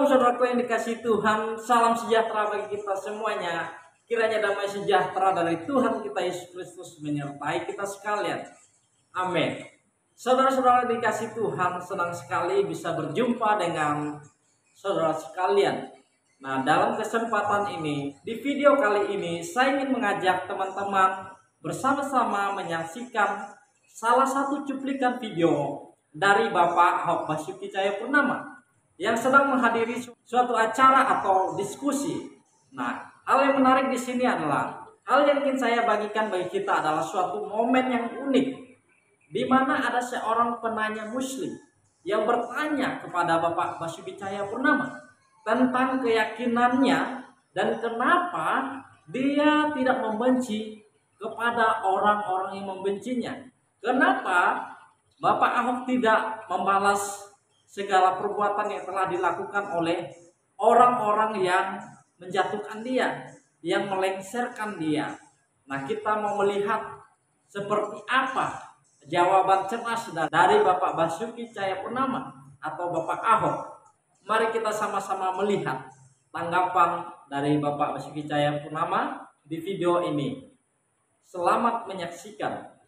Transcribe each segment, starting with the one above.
Saudara-saudaraku yang dikasihi Tuhan, salam sejahtera bagi kita semuanya. Kiranya damai sejahtera dari Tuhan kita Yesus Kristus menyertai kita sekalian. Amin. Saudara-saudara yang dikasihi Tuhan, senang sekali bisa berjumpa dengan saudara sekalian. Nah, dalam kesempatan ini, di video kali ini, saya ingin mengajak teman-teman bersama-sama menyaksikan salah satu cuplikan video dari Bapak Ahok Basuki Cahayapurnama yang sedang menghadiri suatu acara atau diskusi. Nah, hal yang menarik di sini adalah hal yang ingin saya bagikan bagi kita adalah suatu momen yang unik, di mana ada seorang penanya Muslim yang bertanya kepada Bapak Basuki Cahayapurnama tentang keyakinannya dan kenapa dia tidak membenci kepada orang-orang yang membencinya. Kenapa Bapak Ahok tidak membalas segala perbuatan yang telah dilakukan oleh orang-orang yang menjatuhkan dia, yang melengsarkan dia. Nah, kita mau melihat seperti apa jawaban cerdas dari Bapak Basuki Cahayapurnama atau Bapak Ahok. Mari kita sama-sama melihat tanggapan dari Bapak Basuki Cahayapurnama di video ini. Selamat menyaksikan.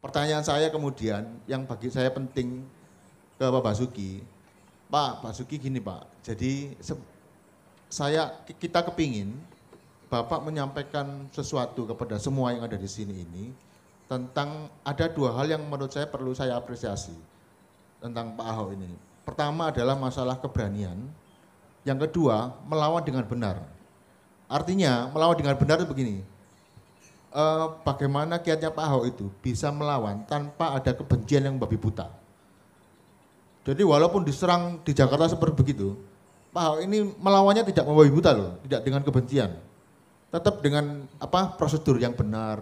Pertanyaan saya kemudian yang bagi saya penting ke Pak Basuki. Pak Basuki gini Pak, jadi kita kepingin Bapak menyampaikan sesuatu kepada semua yang ada di sini ini tentang ada dua hal yang menurut saya perlu saya apresiasi tentang Pak Ahok ini. Pertama adalah masalah keberanian, yang kedua melawan dengan benar. Artinya melawan dengan benar itu begini, bagaimana kiatnya Pak Ahok itu bisa melawan tanpa ada kebencian yang babi buta. Jadi walaupun diserang di Jakarta seperti begitu, Pak Ahok ini melawannya tidak membabi buta loh, tidak dengan kebencian. Tetap dengan prosedur yang benar,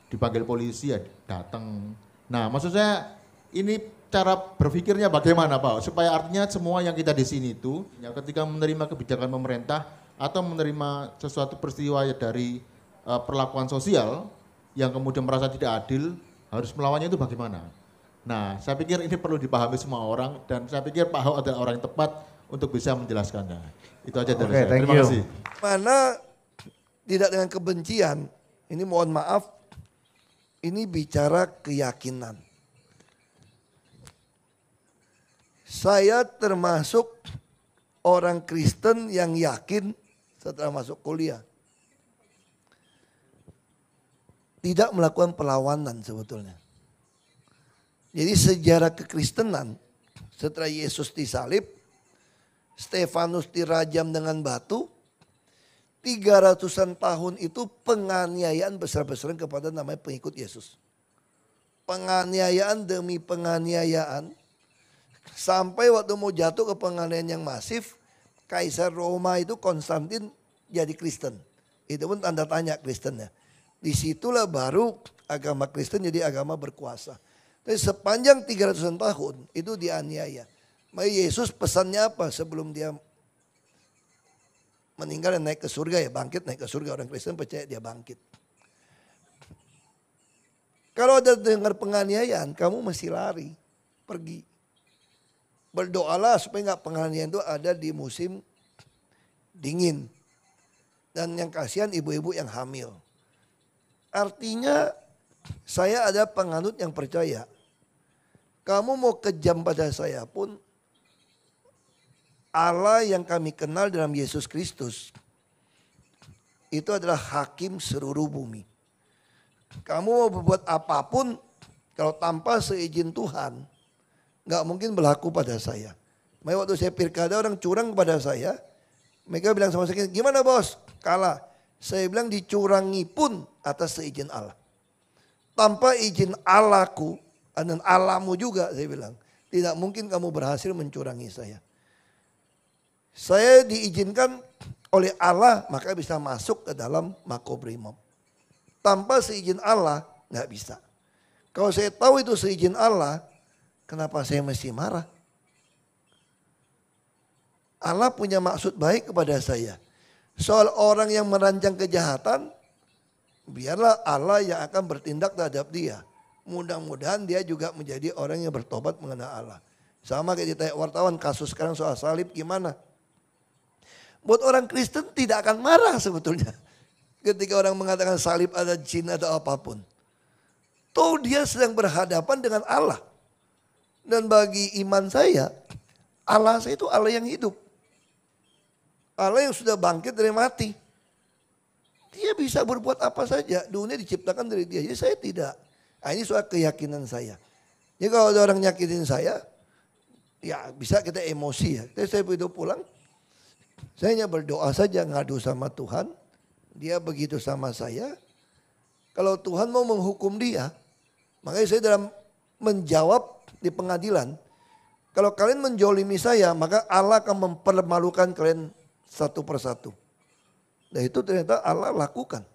dipanggil polisi ya datang. Nah, maksud saya ini cara berpikirnya bagaimana Pak, supaya artinya semua yang kita di sini itu ya ketika menerima kebijakan pemerintah atau menerima sesuatu peristiwa dari perlakuan sosial yang kemudian merasa tidak adil, harus melawannya itu bagaimana? Nah, saya pikir ini perlu dipahami semua orang dan saya pikir Pak Ahok adalah orang yang tepat untuk bisa menjelaskannya. Itu aja dari saya. Terima kasih. Mana tidak dengan kebencian, ini mohon maaf, ini bicara keyakinan. Saya termasuk orang Kristen yang yakin setelah masuk kuliah. Tidak melakukan perlawanan sebetulnya. Jadi sejarah kekristenan setelah Yesus disalib, Stefanus dirajam dengan batu, 300-an tahun itu penganiayaan besar-besaran kepada namanya pengikut Yesus. Penganiayaan demi penganiayaan, sampai waktu mau jatuh ke penganiayaan yang masif, Kaisar Roma itu Konstantin jadi Kristen. Itu pun tanda tanya Kristennya. Disitulah baru agama Kristen jadi agama berkuasa. Tapi sepanjang 300-an tahun itu dianiaya. Maka Yesus pesannya apa sebelum dia meninggal dan naik ke surga ya bangkit naik ke surga. Orang Kristen percaya dia bangkit. Kalau ada dengar penganiayaan kamu mesti lari, pergi. Berdoalah supaya nggak penganiayaan itu ada di musim dingin. Dan yang kasihan ibu-ibu yang hamil. Artinya saya ada penganut yang percaya. Kamu mau kejam pada saya pun Allah yang kami kenal dalam Yesus Kristus itu adalah hakim seluruh bumi. Kamu mau berbuat apapun kalau tanpa seizin Tuhan gak mungkin berlaku pada saya. Makanya waktu saya pilkada orang curang kepada saya, mereka bilang sama saya, gimana bos? Kalah. Saya bilang dicurangi pun atas seizin Allah. Tanpa izin Allahku dan Allahmu juga saya bilang. Tidak mungkin kamu berhasil mencurangi saya. Saya diizinkan oleh Allah maka bisa masuk ke dalam Makobrimob. Tanpa seizin Allah nggak bisa. Kalau saya tahu itu seizin Allah, kenapa saya mesti marah? Allah punya maksud baik kepada saya. Soal orang yang merancang kejahatan, biarlah Allah yang akan bertindak terhadap dia. Mudah-mudahan dia juga menjadi orang yang bertobat mengenal Allah. Sama kayak ditanya wartawan kasus sekarang soal salib gimana? Buat orang Kristen tidak akan marah sebetulnya. Ketika orang mengatakan salib ada jin atau apapun. Toh dia sedang berhadapan dengan Allah. Dan bagi iman saya, Allah saya itu Allah yang hidup. Allah yang sudah bangkit dari mati. Dia bisa berbuat apa saja. Dunia diciptakan dari dia. Jadi saya tidak. Nah, ini soal keyakinan saya. Jadi kalau ada orang nyakitin saya, ya bisa kita emosi ya. Tapi saya begitu pulang, saya hanya berdoa saja, ngadu sama Tuhan. Dia begitu sama saya. Kalau Tuhan mau menghukum dia, makanya saya dalam menjawab di pengadilan. Kalau kalian menjolimi saya, maka Allah akan mempermalukan kalian satu persatu. Dan itu ternyata Allah lakukan.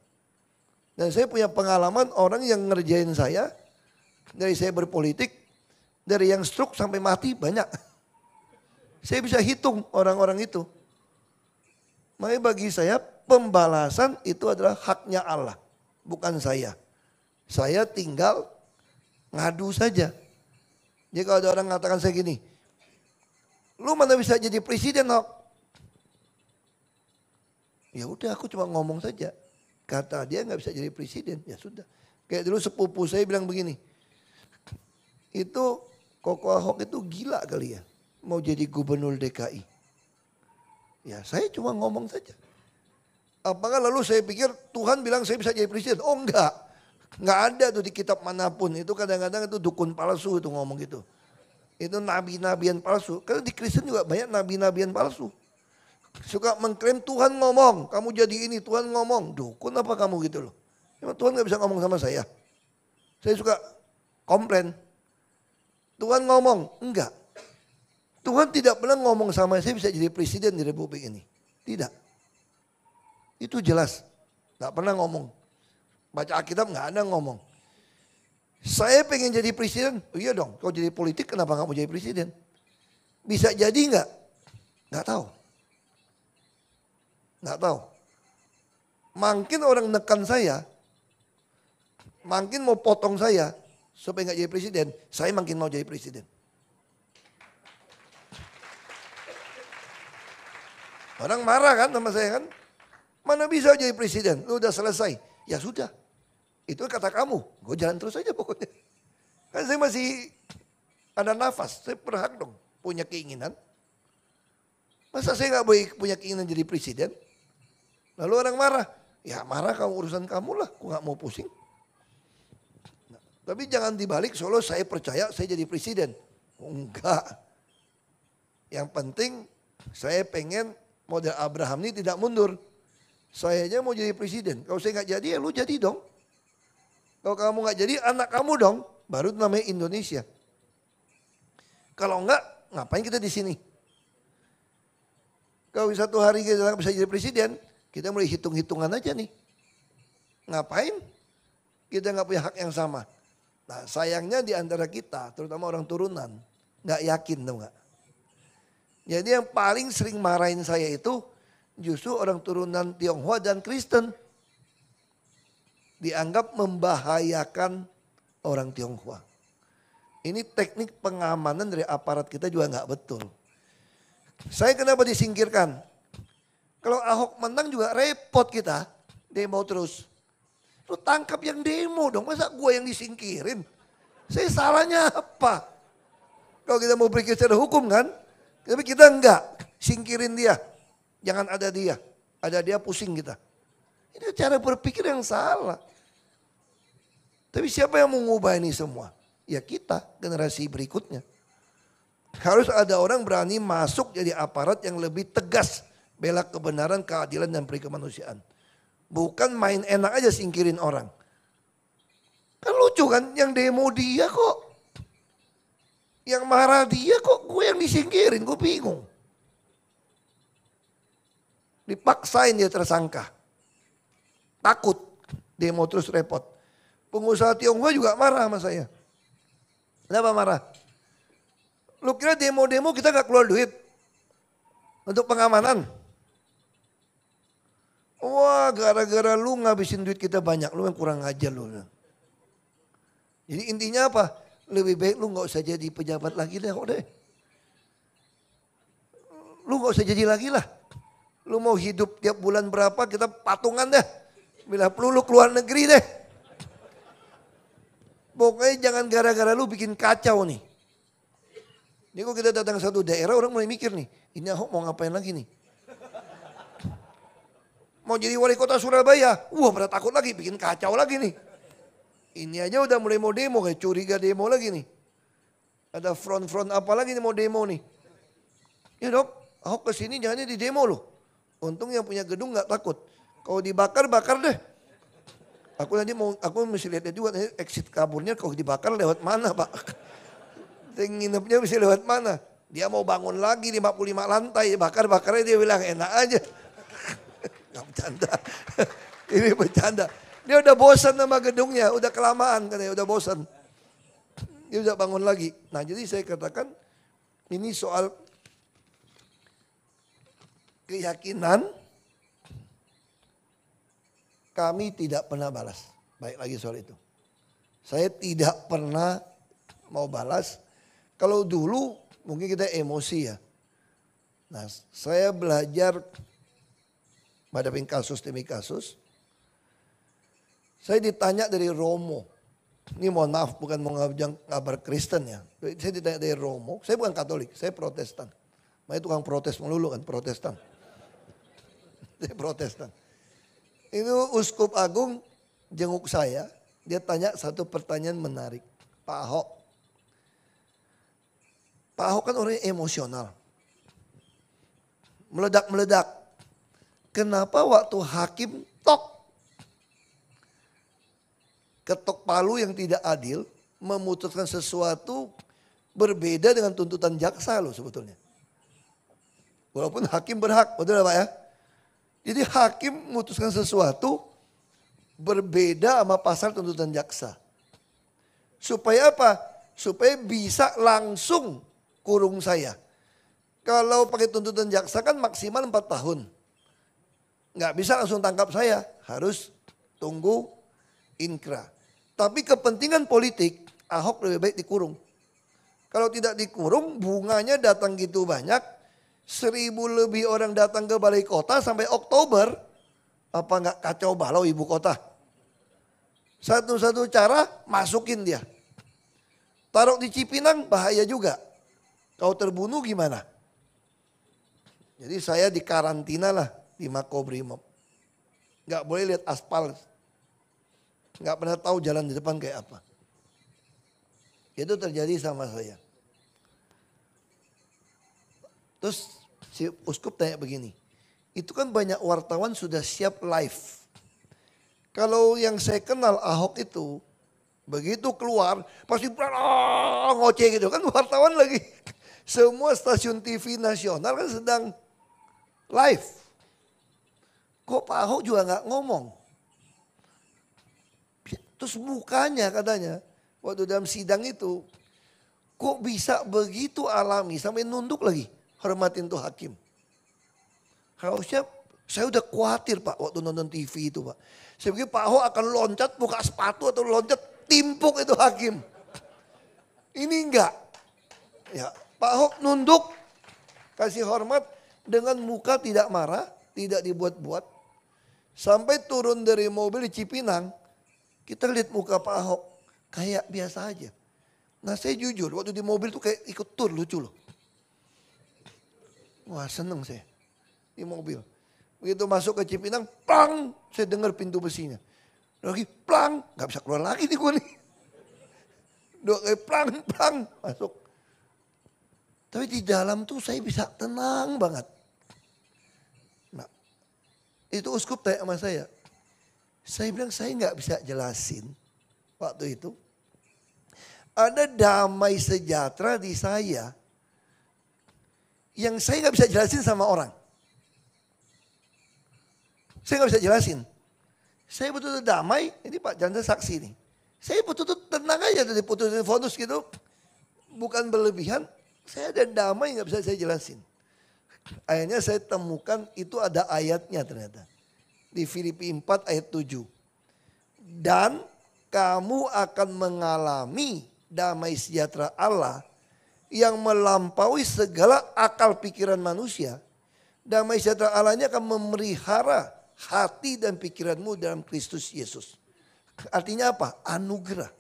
Dan saya punya pengalaman orang yang ngerjain saya. Dari saya berpolitik, dari yang stroke sampai mati banyak. Saya bisa hitung orang-orang itu. Makanya bagi saya pembalasan itu adalah haknya Allah. Bukan saya. Saya tinggal ngadu saja. Jadi kalau ada orang mengatakan saya gini, lu mana bisa jadi presiden, Nok? Ya udah aku cuma ngomong saja. Kata dia nggak bisa jadi presiden, ya sudah. Kayak dulu sepupu saya bilang begini, itu Koko Ahok itu gila kali ya, mau jadi gubernur DKI. Ya saya cuma ngomong saja. Apakah lalu saya pikir Tuhan bilang saya bisa jadi presiden? Oh enggak ada tuh di kitab manapun. Itu kadang-kadang itu dukun palsu itu ngomong gitu. Itu nabi-nabian palsu. Karena di Kristen juga banyak nabi-nabian palsu. Suka mengklaim Tuhan ngomong, kamu jadi ini, Tuhan ngomong. Dukun apa kamu gitu loh. Emang Tuhan gak bisa ngomong sama saya? Saya suka komplain. Tuhan ngomong, enggak. Tuhan tidak pernah ngomong sama saya bisa jadi presiden di Republik ini. Tidak. Itu jelas. Gak pernah ngomong. Baca Alkitab gak ada ngomong. Saya pengen jadi presiden, oh iya dong. Kalau jadi politik kenapa gak mau jadi presiden? Bisa jadi gak? Gak tahu. Nggak tahu. Makin orang nekan saya, makin mau potong saya supaya nggak jadi presiden, saya makin mau jadi presiden. Orang marah kan sama saya kan? Mana bisa jadi presiden? Lu udah selesai. Ya sudah. Itu kata kamu. Gue jalan terus aja pokoknya. Kan saya masih ada nafas. Saya berhak dong punya keinginan. Masa saya nggak boleh punya keinginan jadi presiden? Lalu orang marah, ya marah kamu urusan kamu lah, aku gak mau pusing. Nah, tapi jangan dibalik soalnya saya percaya saya jadi presiden. Enggak. Yang penting saya pengen model Abraham ini tidak mundur. Saya aja mau jadi presiden. Kalau saya gak jadi ya lu jadi dong. Kalau kamu gak jadi anak kamu dong. Baru namanya Indonesia. Kalau enggak ngapain kita di sini? Kalau satu hari kita bisa jadi presiden, kita mulai hitung-hitungan aja nih. Ngapain? Kita nggak punya hak yang sama. Nah sayangnya di antara kita, terutama orang turunan, nggak yakin dong nggak. Jadi yang paling sering marahin saya itu justru orang turunan Tionghoa dan Kristen. Dianggap membahayakan orang Tionghoa. Ini teknik pengamanan dari aparat kita juga nggak betul. Saya kenapa disingkirkan? Kalau Ahok menang juga repot kita, demo terus. Lu tangkap yang demo dong, masa gue yang disingkirin? Saya salahnya apa? Kalau kita mau berpikir secara hukum kan, tapi kita enggak, singkirin dia. Jangan ada dia pusing kita. Ini cara berpikir yang salah. Tapi siapa yang mau mengubah ini semua? Ya kita, generasi berikutnya. Harus ada orang berani masuk jadi aparat yang lebih tegas. Bela kebenaran, keadilan, dan peri kemanusiaan. Bukan main enak aja singkirin orang. Kan lucu kan, yang demo dia kok. Yang marah dia kok, gue yang disingkirin, gue bingung. Dipaksain dia tersangka. Takut, demo terus repot. Pengusaha Tionghoa juga marah sama saya. Kenapa marah? Lu kira demo-demo kita gak keluar duit? Untuk pengamanan? Wah gara-gara lu ngabisin duit kita banyak, lu yang kurang ajar lu. Jadi intinya apa? Lebih baik lu gak usah jadi pejabat lagi deh kok deh. Lu gak usah jadi lagi lah. Lu mau hidup tiap bulan berapa kita patungan deh. Bila perlu lu keluar negeri deh. Pokoknya jangan gara-gara lu bikin kacau nih. Ini kok kita datang ke satu daerah orang mulai mikir nih. Ini Ahok mau ngapain lagi nih. Mau jadi wali kota Surabaya. Wah pada takut lagi bikin kacau lagi nih. Ini aja udah mulai mau demo kayak curiga demo lagi nih. Ada front-front apa lagi nih mau demo nih. Ya dok Ahok kesini jangan di demo loh. Untung yang punya gedung gak takut. Kalau dibakar, bakar deh. Aku mesti lihat juga exit kaburnya kalau dibakar lewat mana Pak. Nginepnya bisa lewat mana. Dia mau bangun lagi 55 lantai, bakar-bakarnya dia bilang enak aja. Gak bercanda. Ini bercanda. Dia udah bosan sama gedungnya, udah kelamaan katanya, udah bosan. Dia udah bangun lagi. Nah jadi saya katakan ini soal keyakinan kami tidak pernah balas. Baik lagi soal itu. Saya tidak pernah mau balas. Kalau dulu mungkin kita emosi ya. Nah saya belajar menghadapi kasus demi kasus. Saya ditanya dari Romo. Ini mohon maaf bukan mau ngabar Kristen ya. Saya ditanya dari Romo. Saya bukan Katolik, saya Protestan. Makanya tukang protes melulu kan Protestan. Saya Protestan. Itu Uskup Agung jenguk saya. Dia tanya satu pertanyaan menarik. Pak Ahok. Pak Ahok kan orangnya emosional. Meledak-meledak. Kenapa waktu hakim ketok palu yang tidak adil memutuskan sesuatu berbeda dengan tuntutan jaksa loh sebetulnya. Walaupun hakim berhak, betul Pak ya? Jadi hakim memutuskan sesuatu berbeda sama pasal tuntutan jaksa. Supaya apa? Supaya bisa langsung kurung saya. Kalau pakai tuntutan jaksa kan maksimal 4 tahun. Nggak bisa langsung tangkap saya, harus tunggu inkra. Tapi kepentingan politik, Ahok lebih baik dikurung. Kalau tidak dikurung, bunganya datang gitu banyak. 1.000 lebih orang datang ke balai kota sampai Oktober. Apa nggak kacau balau ibu kota? Satu-satu cara, masukin dia. Taruh di Cipinang, bahaya juga. Kau terbunuh gimana? Jadi saya dikarantina lah di Makobrimob. Nggak boleh lihat aspal. Nggak pernah tahu jalan di depan kayak apa. Itu terjadi sama saya. Terus si uskup tanya begini. Itu kan banyak wartawan sudah siap live. Kalau yang saya kenal Ahok itu. Begitu keluar pasti ngoceh gitu. Kan wartawan lagi. Semua stasiun TV nasional kan sedang live. Kok Pak Ahok juga nggak ngomong? Terus mukanya katanya, waktu dalam sidang itu, kok bisa begitu alami sampai nunduk lagi, hormatin tuh hakim. Harusnya saya udah khawatir Pak waktu nonton TV itu Pak. Saya pikir Pak Ahok akan loncat buka sepatu atau loncat timpuk itu hakim. Ini enggak. Ya, Pak Ahok nunduk, kasih hormat dengan muka tidak marah, tidak dibuat-buat. Sampai turun dari mobil di Cipinang, kita lihat muka Pak Ahok kayak biasa aja. Nah saya jujur waktu di mobil tuh kayak ikut tur lucu loh. Wah seneng saya di mobil. Begitu masuk ke Cipinang, plang, saya dengar pintu besinya. Lagi plang, gak bisa keluar lagi nih gue nih. Dua kali plang, plang, masuk. Tapi di dalam tuh saya bisa tenang banget. Nah itu uskup tanya sama saya. Saya bilang saya nggak bisa jelasin waktu itu. Ada damai sejahtera di saya yang saya nggak bisa jelasin sama orang. Saya nggak bisa jelasin. Saya betul-betul damai. Ini Pak Janda saksi nih. Saya betul-betul tenang aja dari putusin vonis gitu. Bukan berlebihan. Saya ada damai nggak bisa saya jelasin. Akhirnya saya temukan itu ada ayatnya ternyata. Di Filipi 4 ayat 7. Dan kamu akan mengalami damai sejahtera Allah yang melampaui segala akal pikiran manusia. Damai sejahtera Allah ini akan memelihara hati dan pikiranmu dalam Kristus Yesus. Artinya apa? Anugerah.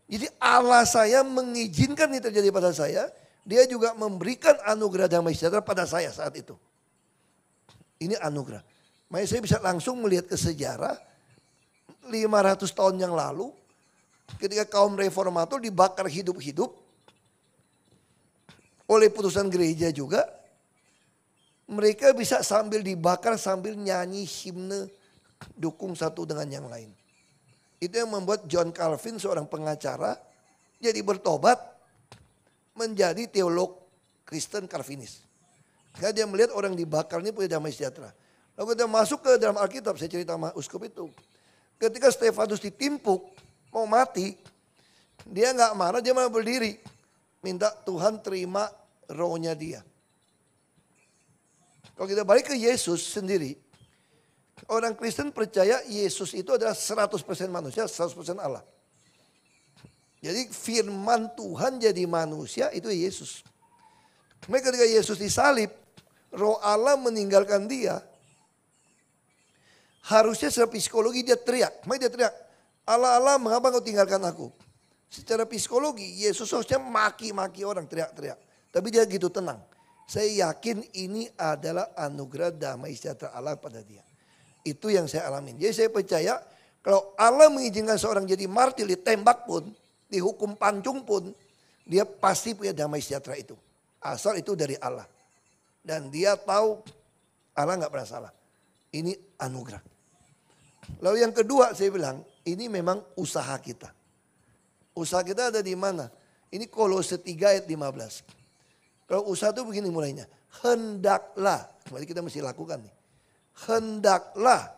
Jadi Allah saya mengizinkan ini terjadi pada saya. Dia juga memberikan anugerah damai sejahtera pada saya saat itu. Ini anugerah. Makanya saya bisa langsung melihat ke sejarah 500 tahun yang lalu. Ketika kaum reformator dibakar hidup-hidup oleh putusan gereja juga, mereka bisa sambil dibakar sambil nyanyi himne dukung satu dengan yang lain. Itu yang membuat John Calvin, seorang pengacara, jadi bertobat menjadi teolog Kristen Calvinis. Karena dia melihat orang dibakar ini punya damai sejahtera. Lalu kita masuk ke dalam Alkitab, saya cerita sama uskup itu. Ketika Stefanus ditimpuk, mau mati, dia nggak marah, dia malah berdiri. Minta Tuhan terima rohnya dia. Kalau kita balik ke Yesus sendiri, orang Kristen percaya Yesus itu adalah 100% manusia, 100% Allah. Jadi firman Tuhan jadi manusia itu Yesus. Maka ketika Yesus disalib, roh Allah meninggalkan dia. Harusnya secara psikologi dia teriak. Maka dia teriak, Allah Allah mengapa kau tinggalkan aku? Secara psikologi Yesus harusnya maki-maki orang, teriak-teriak. Tapi dia gitu tenang. Saya yakin ini adalah anugerah damai sejahtera Allah pada dia. Itu yang saya alamin. Jadi saya percaya kalau Allah mengizinkan seorang jadi martir, ditembak pun, dihukum pancung pun, dia pasti punya damai sejahtera itu. Asal itu dari Allah. Dan dia tahu Allah nggak pernah salah. Ini anugerah. Lalu yang kedua saya bilang, ini memang usaha kita. Usaha kita ada di mana? Ini Kolose 3 ayat 15. Kalau usaha itu begini mulainya. Hendaklah, berarti kita mesti lakukan nih. Hendaklah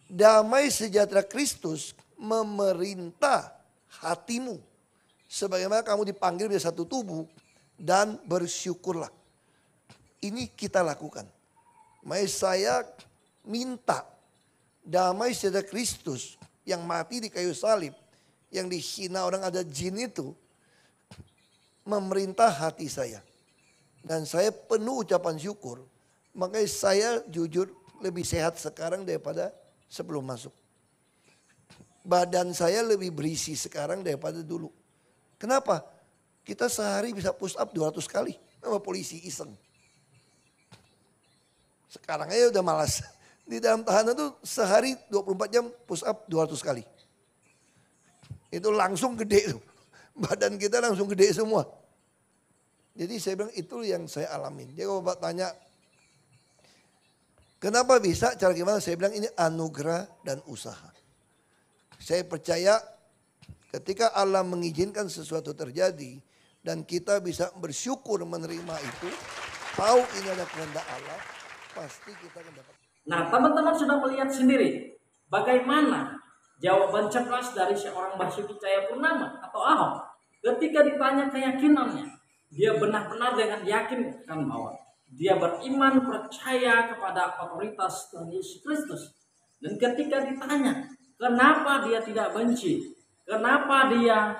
damai sejahtera Kristus memerintah hatimu. Sebagaimana kamu dipanggil menjadi satu tubuh dan bersyukurlah. Ini kita lakukan. Makanya saya minta damai sejahtera Kristus yang mati di kayu salib, yang dihina orang ada jin itu, memerintah hati saya. Dan saya penuh ucapan syukur. Makanya saya jujur lebih sehat sekarang daripada sebelum masuk. Badan saya lebih berisi sekarang daripada dulu. Kenapa? Kita sehari bisa push up 200 kali sama polisi iseng. Sekarang aja udah malas. Di dalam tahanan tuh sehari 24 jam push up 200 kali. Itu langsung gede tuh. Badan kita langsung gede semua. Jadi saya bilang itu yang saya alamin. Jadi kalau Bapak tanya, kenapa bisa, cara gimana? Saya bilang ini anugerah dan usaha. Saya percaya ketika Allah mengizinkan sesuatu terjadi dan kita bisa bersyukur menerima itu, tahu ini adalah kehendak Allah, pasti kita akan dapat. Nah, teman-teman sudah melihat sendiri bagaimana jawaban cerdas dari seorang Basuki Cahayapurnama atau Ahok ketika ditanya keyakinannya. Dia benar-benar dengan yakin kan bahwa dia beriman percaya kepada otoritas Tuhan Yesus Kristus. Dan ketika ditanya kenapa dia tidak benci, kenapa dia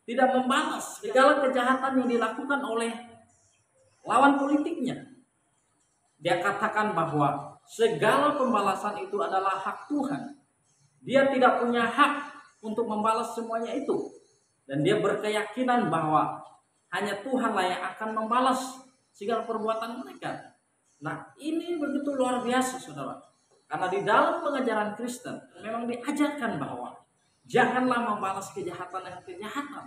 tidak membalas segala kejahatan yang dilakukan oleh lawan politiknya, dia katakan bahwa segala pembalasan itu adalah hak Tuhan. Dia tidak punya hak untuk membalas semuanya itu. Dan dia berkeyakinan bahwa hanya Tuhanlah yang akan membalas segala perbuatan mereka. Nah, ini begitu luar biasa, saudara. Karena di dalam pengajaran Kristen memang diajarkan bahwa janganlah membalas kejahatan dengan kejahatan,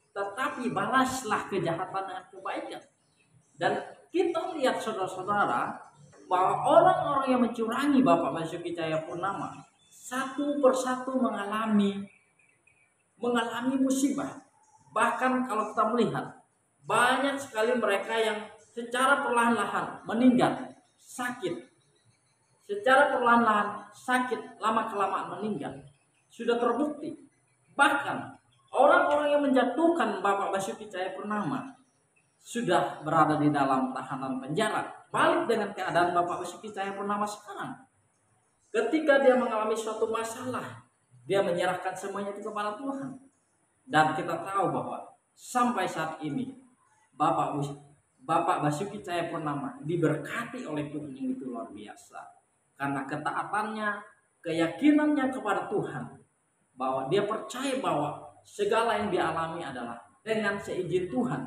tetapi balaslah kejahatan dengan kebaikan. Dan kita lihat saudara-saudara bahwa orang-orang yang mencurangi Bapak Basuki Cahayapurnama satu persatu mengalami musibah. Bahkan kalau kita melihat banyak sekali mereka yang secara perlahan-lahan meninggal, sakit. Secara perlahan-lahan sakit, lama-kelamaan meninggal. Sudah terbukti. Bahkan orang-orang yang menjatuhkan Bapak Basuki Cahayapurnama sudah berada di dalam tahanan penjara. Balik dengan keadaan Bapak Basuki Cahayapurnama sekarang. Ketika dia mengalami suatu masalah, dia menyerahkan semuanya itu kepada Tuhan. Dan kita tahu bahwa sampai saat ini Bapak Bapak Basuki Cahayapurnama diberkati oleh Tuhan yang itu luar biasa. Karena ketaatannya, keyakinannya kepada Tuhan. Bahwa dia percaya bahwa segala yang dialami adalah dengan seizin Tuhan.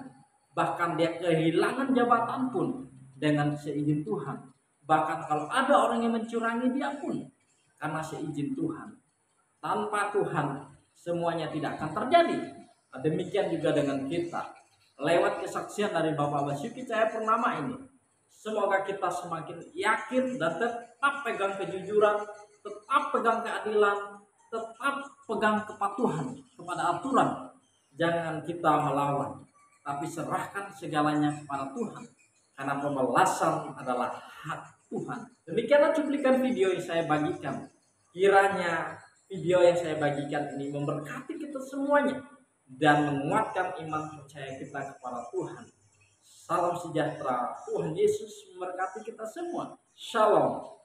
Bahkan dia kehilangan jabatan pun dengan seizin Tuhan. Bahkan kalau ada orang yang mencurangi dia pun karena seizin Tuhan. Tanpa Tuhan semuanya tidak akan terjadi. Demikian juga dengan kita. Lewat kesaksian dari Bapak Basuki Cahayapurnama ini, semoga kita semakin yakin dan tetap pegang kejujuran, tetap pegang keadilan, tetap pegang kepatuhan kepada aturan. Jangan kita melawan, tapi serahkan segalanya kepada Tuhan. Karena pembalasan adalah hak Tuhan. Demikianlah cuplikan video yang saya bagikan. Kiranya video yang saya bagikan ini memberkati kita semuanya dan menguatkan iman percaya kita kepada Tuhan. Salam sejahtera. Tuhan Yesus memberkati kita semua. Shalom.